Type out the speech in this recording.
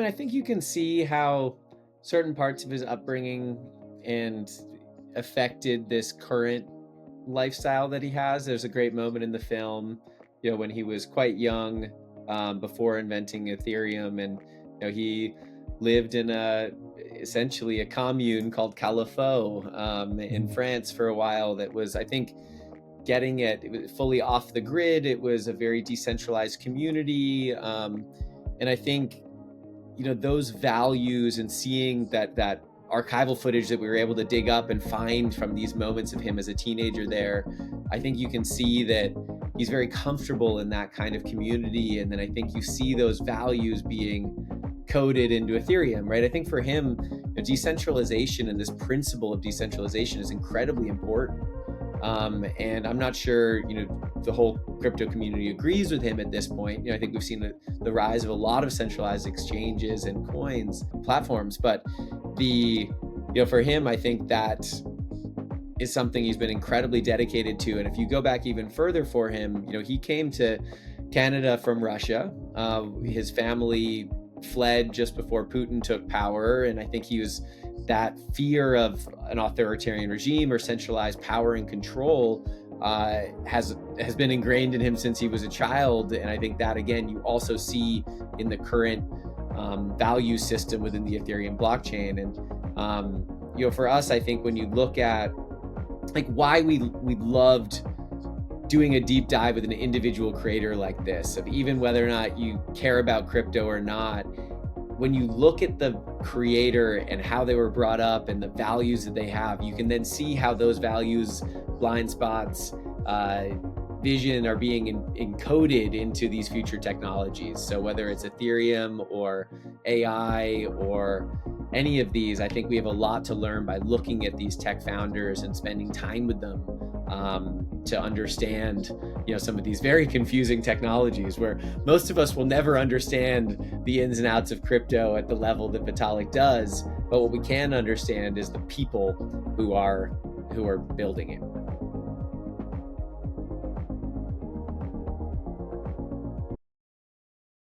And I think you can see how certain parts of his upbringing and affected this current lifestyle that he has. There's a great moment in the film, when he was quite young, before inventing Ethereum, and he lived in essentially a commune called Calafo, in Mhm. France for a while. That was, I think, it was fully off the grid. It was a very decentralized community, and I think those values, and seeing that archival footage that we were able to dig up and find from these moments of him as a teenager there, I think you can see that he's very comfortable in that kind of community. And then I think you see those values being coded into Ethereum, right? I think for him, decentralization and this principle of decentralization is incredibly important. And I'm not sure, the whole crypto community agrees with him at this point. I think we've seen the rise of a lot of centralized exchanges and coins platforms, but for him, I think that is something he's been incredibly dedicated to. And if you go back even further for him, he came to Canada from Russia. His family fled just before Putin took power, and I think he was that fear of an authoritarian regime or centralized power and control has been ingrained in him since he was a child. And I think that, again, you also see in the current value system within the Ethereum blockchain. And for us, I think when you look at like why we loved doing a deep dive with an individual creator like this, of even whether or not you care about crypto or not, when you look at the creator and how they were brought up and the values that they have, you can then see how those values, blind spots, vision are being encoded into these future technologies. So whether it's Ethereum or AI or any of these, I think we have a lot to learn by looking at these tech founders and spending time with them, to understand some of these very confusing technologies, where most of us will never understand the ins and outs of crypto at the level that Vitalik does. But what we can understand is the people who are building it.